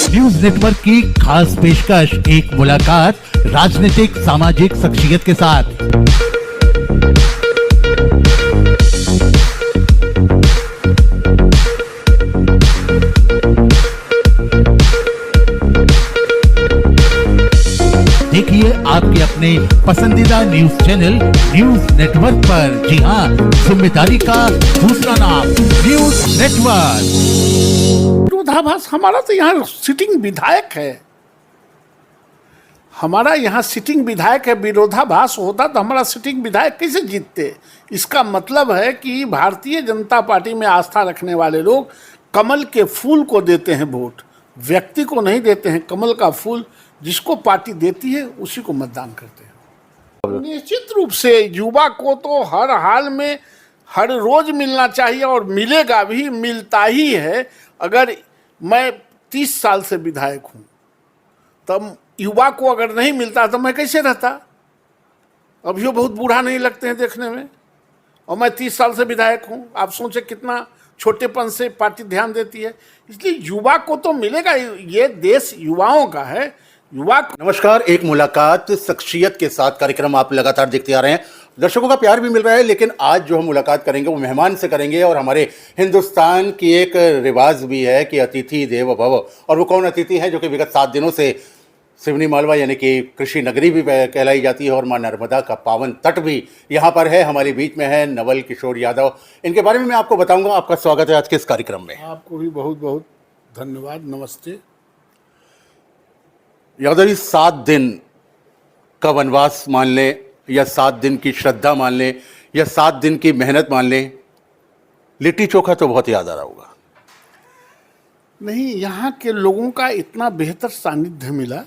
News network की खास पेशकश, एक मुलाकात राजनीतिक सामाजिक शख्सियत के साथ। देखिए आपके अपने पसंदीदा न्यूज चैनल न्यूज नेटवर्क पर। जी हाँ, जिम्मेदारी का दूसरा नाम न्यूज नेटवर्क। विरोधाभास हमारा तो यहाँ सिटिंग विधायक है, हमारा यहाँ सिटिंग विधायक है। विरोधाभास होता तो हमारा सिटिंग विधायक कैसे जीतते? इसका मतलब है कि भारतीय जनता पार्टी में आस्था रखने वाले लोग कमल के फूल को देते हैं वोट, व्यक्ति को नहीं देते हैं। कमल का फूल जिसको पार्टी देती है उसी को मतदान करते हैं। निश्चित रूप से युवा को तो हर हाल में हर रोज मिलना चाहिए और मिलेगा भी, मिलता ही है। अगर मैं 30 साल से विधायक हूँ तब युवा को अगर नहीं मिलता तो मैं कैसे रहता? अभी वो बहुत बूढ़ा नहीं लगते हैं देखने में, और मैं 30 साल से विधायक हूँ। आप सोचे कितना छोटेपन से पार्टी ध्यान देती है। इसलिए युवा को तो मिलेगा, ये देश युवाओं का है। युवा नमस्कार, एक मुलाकात शख्सियत के साथ कार्यक्रम आप लगातार देखते आ रहे हैं। दर्शकों का प्यार भी मिल रहा है, लेकिन आज जो हम मुलाकात करेंगे वो मेहमान से करेंगे। और हमारे हिंदुस्तान की एक रिवाज भी है कि अतिथि देवो भव। और वो कौन अतिथि हैं जो कि विगत 7 दिनों से सिवनी मालवा यानी कि कृषि नगरी भी कहलाई जाती है, और मां नर्मदा का पावन तट भी यहाँ पर है। हमारे बीच में है नवल किशोर यादव। इनके बारे में मैं आपको बताऊंगा। आपका स्वागत है आज के इस कार्यक्रम में। आपको भी बहुत बहुत धन्यवाद, नमस्ते। यादव जी, 7 दिन का वनवास मान लें, या 7 दिन की श्रद्धा मान लें, या 7 दिन की मेहनत मान लें, लिट्टी चोखा तो बहुत याद आ रहा होगा। नहीं, यहाँ के लोगों का इतना बेहतर सानिध्य मिला,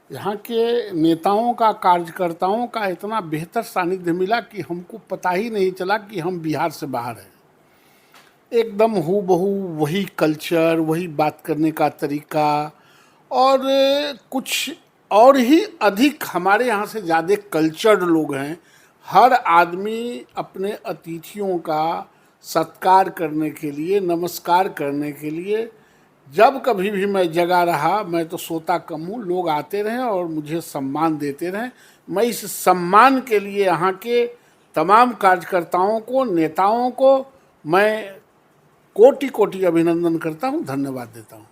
यहाँ के नेताओं का, कार्यकर्ताओं का इतना बेहतर सानिध्य मिला कि हमको पता ही नहीं चला कि हम बिहार से बाहर हैं। एकदम हूबहू वही कल्चर, वही बात करने का तरीका, और कुछ और ही अधिक हमारे यहाँ से ज़्यादा कल्चर्ड लोग हैं। हर आदमी अपने अतिथियों का सत्कार करने के लिए, नमस्कार करने के लिए, जब कभी भी मैं जगा रहा, मैं तो सोता कम हूँ, लोग आते रहें और मुझे सम्मान देते रहें। मैं इस सम्मान के लिए यहाँ के तमाम कार्यकर्ताओं को, नेताओं को मैं कोटि कोटि अभिनंदन करता हूँ, धन्यवाद देता हूँ।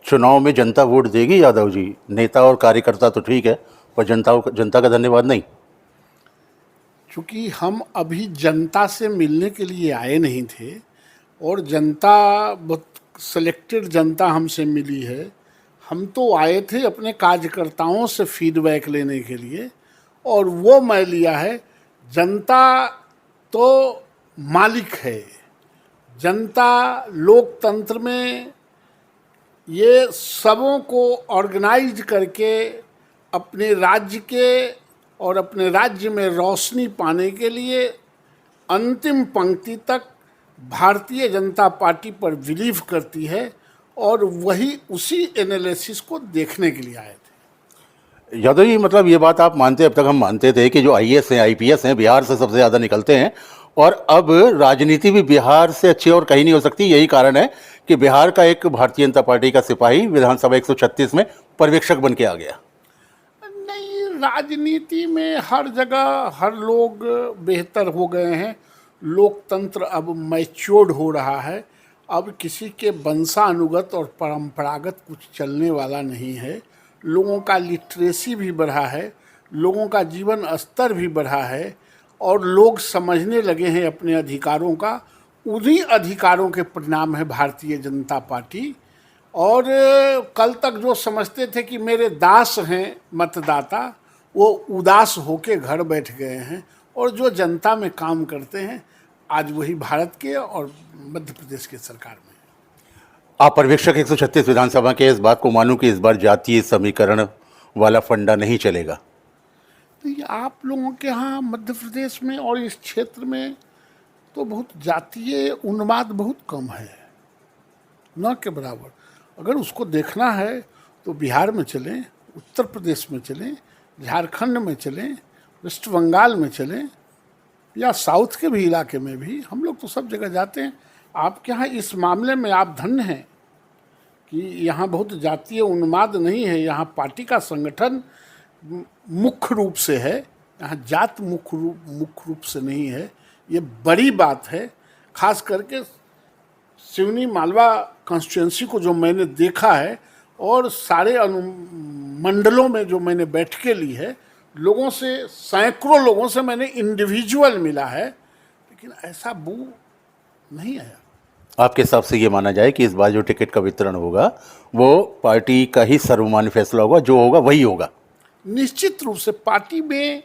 चुनाव में जनता वोट देगी यादव जी? नेता और कार्यकर्ता तो ठीक है, पर जनता का धन्यवाद नहीं। चूँकि हम अभी जनता से मिलने के लिए आए नहीं थे, और जनता बहुत सेलेक्टेड जनता हमसे मिली है। हम तो आए थे अपने कार्यकर्ताओं से फीडबैक लेने के लिए, और वो मैं लिया है। जनता तो मालिक है। जनता लोकतंत्र में ये सबों को ऑर्गेनाइज करके अपने राज्य के और अपने राज्य में रोशनी पाने के लिए अंतिम पंक्ति तक भारतीय जनता पार्टी पर बिलीव करती है, और वही उसी एनालिसिस को देखने के लिए आए थे। यादव जी, मतलब ये बात आप मानते, अब तक हम मानते थे कि जो आईएएस हैं, आईपीएस हैं, बिहार से सबसे ज़्यादा निकलते हैं, और अब राजनीति भी बिहार से अच्छी और कहीं नहीं हो सकती। यही कारण है कि बिहार का एक भारतीय जनता पार्टी का सिपाही विधानसभा 136 में पर्यवेक्षक बन के आ गया। नहीं, राजनीति में हर जगह हर लोग बेहतर हो गए हैं। लोकतंत्र अब मैच्योर्ड हो रहा है। अब किसी के वंशानुगत और परंपरागत कुछ चलने वाला नहीं है। लोगों का लिटरेसी भी बढ़ा है, लोगों का जीवन स्तर भी बढ़ा है, और लोग समझने लगे हैं अपने अधिकारों का। उन्हीं अधिकारों के परिणाम है भारतीय जनता पार्टी। और कल तक जो समझते थे कि मेरे दास हैं मतदाता, वो उदास होके घर बैठ गए हैं, और जो जनता में काम करते हैं आज वही भारत के और मध्य प्रदेश के सरकार में। आप पर्यवेक्षक 136 विधानसभा के, इस बात को मानूं कि इस बार जातीय समीकरण वाला फंडा नहीं चलेगा? तो ये आप लोगों के यहाँ मध्य प्रदेश में और इस क्षेत्र में तो बहुत जातीय उन्माद बहुत कम है, न के बराबर। अगर उसको देखना है तो बिहार में चलें, उत्तर प्रदेश में चलें, झारखंड में चलें, वेस्ट बंगाल में चलें, या साउथ के भी इलाके में भी। हम लोग तो सब जगह जाते हैं। आपके यहाँ इस मामले में आप धन्य हैं कि यहाँ बहुत जातीय उन्माद नहीं है। यहाँ पार्टी का संगठन मुख्य रूप से है, यहाँ जात मुख्य रूप से नहीं है। ये बड़ी बात है। खास करके सिवनी मालवा कॉन्स्टिट्यूंसी को जो मैंने देखा है और सारे मंडलों में जो मैंने बैठकें ली है, लोगों से, सैकड़ों लोगों से मैंने इंडिविजुअल मिला है, लेकिन ऐसा बू नहीं आया। आपके हिसाब से ये माना जाए कि इस बार जो टिकट का वितरण होगा वो पार्टी का ही सर्वमान्य फैसला होगा, जो होगा वही होगा? निश्चित रूप से पार्टी में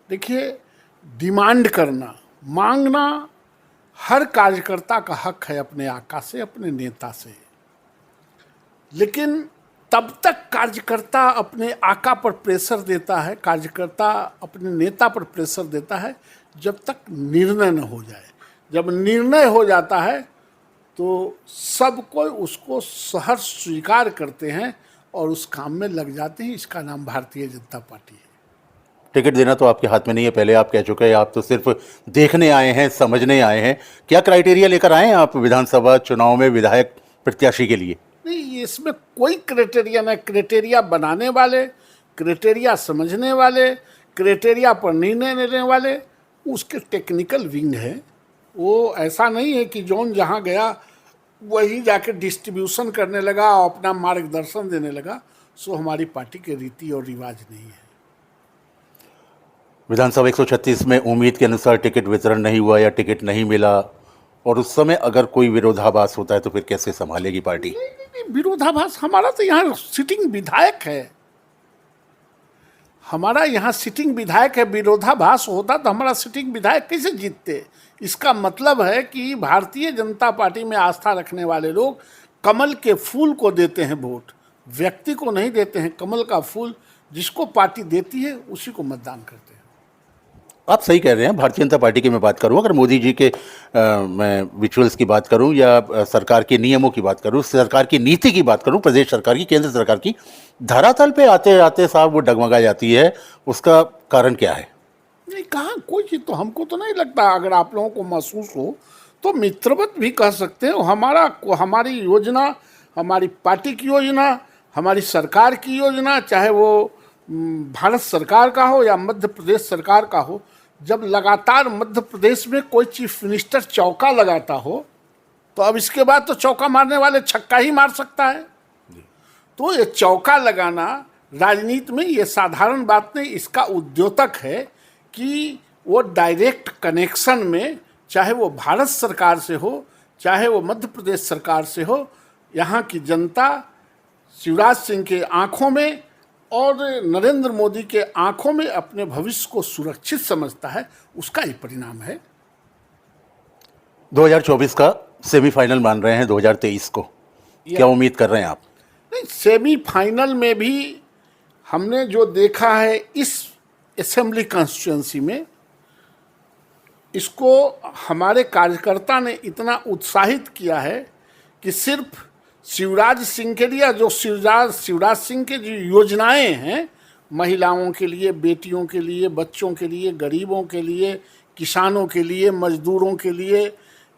देखिए, डिमांड करना, मांगना हर कार्यकर्ता का हक है अपने आका से, अपने नेता से। लेकिन तब तक कार्यकर्ता अपने आका पर प्रेशर देता है, कार्यकर्ता अपने नेता पर प्रेशर देता है, जब तक निर्णय न हो जाए। जब निर्णय हो जाता है तो सब कोई उसको सहर्ष स्वीकार करते हैं और उस काम में लग जाते हैं। इसका नाम भारतीय जनता पार्टी है। टिकट देना तो आपके हाथ में नहीं है, पहले आप कह चुके हैं। आप तो सिर्फ देखने आए हैं, समझने आए हैं। क्या क्राइटेरिया लेकर आए हैं आप विधानसभा चुनाव में विधायक प्रत्याशी के लिए? नहीं, इसमें कोई क्राइटेरिया नहीं। क्राइटेरिया बनाने वाले, क्राइटेरिया समझने वाले, क्राइटेरिया पर निर्णय लेने वाले उसके टेक्निकल विंग है। वो ऐसा नहीं है कि जौन जहाँ गया वही जाके डिस्ट्रीब्यूशन करने लगा और अपना मार्गदर्शन देने लगा। सो हमारी पार्टी के रीति और रिवाज नहीं है। विधानसभा 136 में उम्मीद के अनुसार टिकट वितरण नहीं हुआ या टिकट नहीं मिला, और उस समय अगर कोई विरोधाभास होता है तो फिर कैसे संभालेगी पार्टी? नहीं, विरोधाभास, हमारा तो यहाँ सिटिंग विधायक है। हमारा यहाँ सिटिंग विधायक है। विरोधाभास होता तो हमारा सिटिंग विधायक कैसे जीतते? इसका मतलब है कि भारतीय जनता पार्टी में आस्था रखने वाले लोग कमल के फूल को देते हैं वोट, व्यक्ति को नहीं देते हैं। कमल का फूल जिसको पार्टी देती है उसी को मतदान करते हैं। आप सही कह रहे हैं। भारतीय जनता पार्टी की मैं बात करूं, अगर मोदी जी के मैं विजुअल्स की बात करूं या सरकार के नियमों की बात करूं, सरकार की नीति की बात करूं, प्रदेश सरकार की, केंद्र सरकार की, धरातल पे आते आते साहब वो डगमगा जाती है। उसका कारण क्या है? नहीं, कहाँ कोई चीज़ तो हमको तो नहीं लगता। अगर आप लोगों को महसूस हो तो मित्रवत भी कह सकते हैं। हमारी योजना, हमारी पार्टी की योजना, हमारी सरकार की योजना, चाहे वो भारत सरकार का हो या मध्य प्रदेश सरकार का हो, जब लगातार मध्य प्रदेश में कोई चीफ मिनिस्टर चौका लगाता हो तो अब इसके बाद तो चौका मारने वाले छक्का ही मार सकता है। तो ये चौका लगाना राजनीति में ये साधारण बात नहीं। इसका उद्योतक है कि वो डायरेक्ट कनेक्शन में, चाहे वो भारत सरकार से हो, चाहे वो मध्य प्रदेश सरकार से हो, यहाँ की जनता शिवराज सिंह के आंखों में और नरेंद्र मोदी के आंखों में अपने भविष्य को सुरक्षित समझता है। उसका ही परिणाम है। 2024 का सेमीफाइनल मान रहे हैं 2023 को, क्या उम्मीद कर रहे हैं आप? नहीं, सेमीफाइनल में भी हमने जो देखा है इस असेंबली कॉन्स्टिट्यूंसी में, इसको हमारे कार्यकर्ता ने इतना उत्साहित किया है कि सिर्फ शिवराज सिंह के लिए, जो शिवराज सिंह के जो योजनाएं हैं महिलाओं के लिए, बेटियों के लिए, बच्चों के लिए, गरीबों के लिए, किसानों के लिए, मजदूरों के लिए,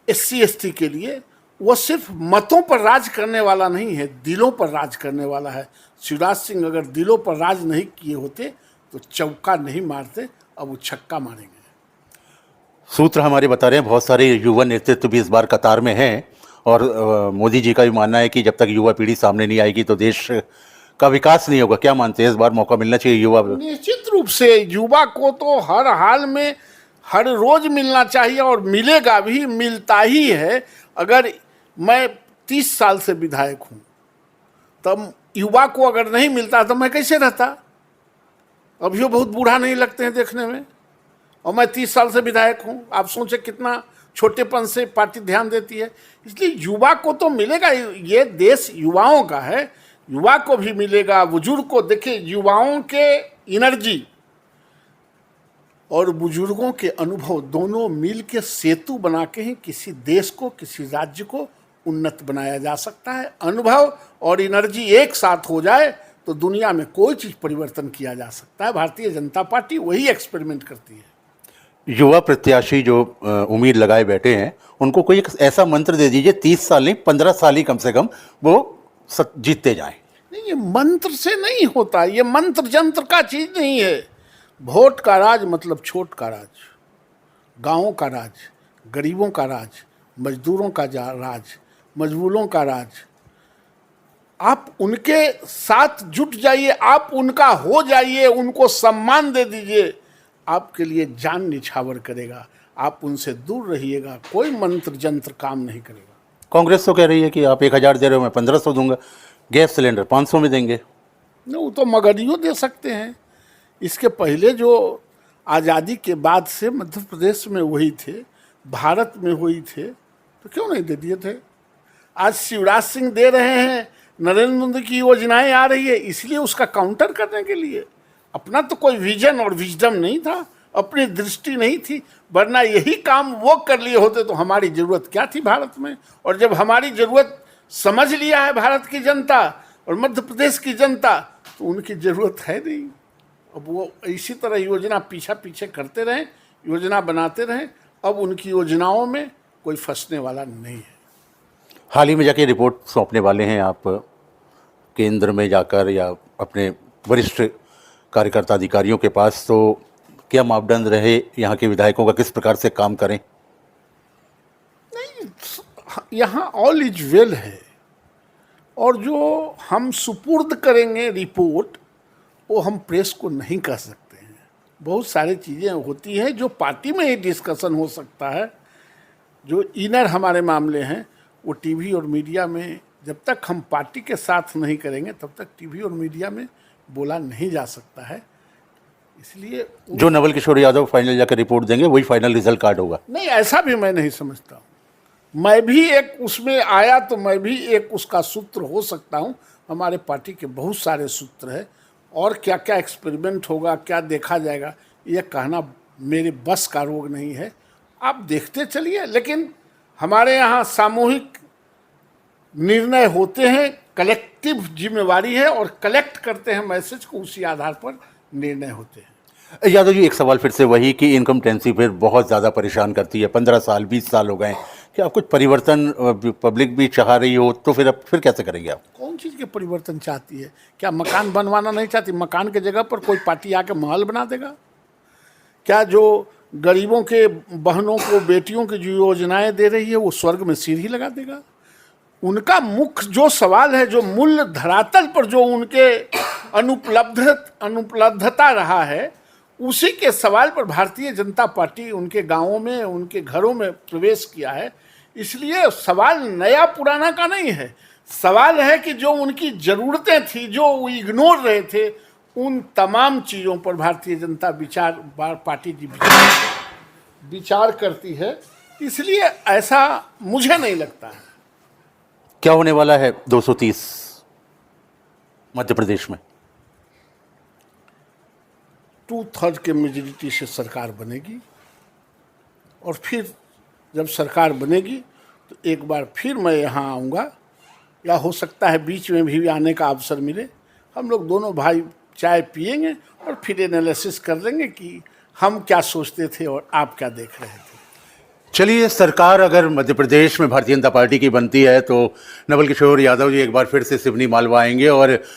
SC ST के लिए, वो सिर्फ मतों पर राज करने वाला नहीं है, दिलों पर राज करने वाला है। शिवराज सिंह अगर दिलों पर राज नहीं किए होते तो चौका नहीं मारते, अब वो छक्का मारेंगे। सूत्र हमारे बता रहे हैं बहुत सारे युवा नेतृत्व भी इस बार कतार में हैं, और मोदी जी का भी मानना है कि जब तक युवा पीढ़ी सामने नहीं आएगी तो देश का विकास नहीं होगा। क्या मानते हैं, इस बार मौका मिलना चाहिए युवा? निश्चित रूप से युवा को तो हर हाल में, हर रोज मिलना चाहिए और मिलेगा भी, मिलता ही है। अगर मैं 30 साल से विधायक हूँ तब युवा को अगर नहीं मिलता तो मैं कैसे रहता? अभी वो बहुत बूढ़ा नहीं लगते हैं देखने में, और मैं 30 साल से विधायक हूँ। आप सोचें कितना छोटेपन से पार्टी ध्यान देती है। इसलिए युवा को तो मिलेगा, ये देश युवाओं का है, युवा को भी मिलेगा, बुजुर्ग को। देखिए, युवाओं के एनर्जी और बुजुर्गों के अनुभव दोनों मिल के सेतु बना के ही किसी देश को, किसी राज्य को उन्नत बनाया जा सकता है। अनुभव और एनर्जी एक साथ हो जाए तो दुनिया में कोई चीज़ परिवर्तन किया जा सकता है। भारतीय जनता पार्टी वही एक्सपेरिमेंट करती है। युवा प्रत्याशी जो उम्मीद लगाए बैठे हैं उनको कोई एक ऐसा मंत्र दे दीजिए, 30 साल नहीं 15 साल ही कम से कम वो जीतते जाएं। नहीं, ये मंत्र से नहीं होता, ये मंत्र जंत्र का चीज नहीं है। वोट का राज मतलब छोट का राज, गांवों का राज, गरीबों का राज, मजदूरों का राज, मजबूरों का राज। आप उनके साथ जुट जाइए, आप उनका हो जाइए, उनको सम्मान दे दीजिए, आपके लिए जान निछावर करेगा। आप उनसे दूर रहिएगा, कोई मंत्र जंत्र काम नहीं करेगा। कांग्रेस तो कह रही है कि आप 1000 दे रहे हो, मैं 1500 दूंगा, गैस सिलेंडर 500 में देंगे। नहीं, वो तो मगरियों दे सकते हैं। इसके पहले जो आज़ादी के बाद से मध्य प्रदेश में वही थे, भारत में वही थे, तो क्यों नहीं दे दिए थे? आज शिवराज सिंह दे रहे हैं, नरेंद्र मोदी की योजनाएं आ रही है, इसलिए उसका काउंटर करने के लिए। अपना तो कोई विजन और विजडम नहीं था, अपनी दृष्टि नहीं थी, वरना यही काम वो कर लिए होते तो हमारी ज़रूरत क्या थी भारत में। और जब हमारी ज़रूरत समझ लिया है भारत की जनता और मध्य प्रदेश की जनता, तो उनकी ज़रूरत है नहीं। अब वो इसी तरह योजना पीछा पीछे करते रहें, योजना बनाते रहें, अब उनकी योजनाओं में कोई फंसने वाला नहीं है। हाल ही में जाके रिपोर्ट सौंपने वाले हैं आप केंद्र में जाकर या अपने वरिष्ठ कार्यकर्ता अधिकारियों के पास, तो क्या मापदंड रहे यहाँ के विधायकों का, किस प्रकार से काम करें? नहीं, यहाँ ऑल इज वेल है, और जो हम सुपुर्द करेंगे रिपोर्ट वो हम प्रेस को नहीं कह सकते हैं। बहुत सारी चीज़ें होती हैं जो पार्टी में ही डिस्कशन हो सकता है। जो इनर हमारे मामले हैं वो टीवी और मीडिया में, जब तक हम पार्टी के साथ नहीं करेंगे तब तक टीवी और मीडिया में बोला नहीं जा सकता है। इसलिए जो नवल किशोर यादव फाइनल जाकर रिपोर्ट देंगे वही फाइनल रिजल्ट कार्ड होगा? नहीं, ऐसा भी मैं नहीं समझता हूँ। मैं भी एक उसमें आया तो मैं भी एक उसका सूत्र हो सकता हूँ। हमारे पार्टी के बहुत सारे सूत्र हैं, और क्या क्या एक्सपेरिमेंट होगा, क्या देखा जाएगा, ये कहना मेरे बस का रोग नहीं है। आप देखते चलिए, लेकिन हमारे यहाँ सामूहिक निर्णय होते हैं, कलेक्टिव जिम्मेवारी है, और कलेक्ट करते हैं मैसेज को, उसी आधार पर निर्णय होते हैं। यादव जी, एक सवाल फिर से वही कि इनकम टैक्स फिर बहुत ज़्यादा परेशान करती है। 15 साल 20 साल हो गए, क्या कुछ परिवर्तन पब्लिक भी चाह रही हो, तो फिर कैसे करेंगे आप? कौन चीज़ के परिवर्तन चाहती है? क्या मकान बनवाना नहीं चाहती? मकान के जगह पर कोई पार्टी आके महल बना देगा? क्या जो गरीबों के बहनों को, बेटियों की जो योजनाएं दे रही है वो स्वर्ग में सीढ़ी लगा देगा? उनका मुख्य जो सवाल है, जो मूल्य धरातल पर जो उनके अनुपलब्धता रहा है, उसी के सवाल पर भारतीय जनता पार्टी उनके गांवों में, उनके घरों में प्रवेश किया है। इसलिए सवाल नया पुराना का नहीं है, सवाल है कि जो उनकी ज़रूरतें थी, जो वो इग्नोर रहे थे, उन तमाम चीज़ों पर भारतीय जनता पार्टी जी विचार करती है। इसलिए ऐसा मुझे नहीं लगता है। क्या होने वाला है 230 मध्य प्रदेश में? 2/3 के मेजॉरिटी से सरकार बनेगी, और फिर जब सरकार बनेगी तो एक बार फिर मैं यहाँ आऊँगा, या हो सकता है बीच में भी आने का अवसर मिले। हम लोग दोनों भाई चाय पिएंगे और फिर एनालिसिस कर लेंगे कि हम क्या सोचते थे और आप क्या देख रहे थे। चलिए, सरकार अगर मध्य प्रदेश में भारतीय जनता पार्टी की बनती है तो नवल किशोर यादव जी एक बार फिर से सिवनी मालवा आएंगे और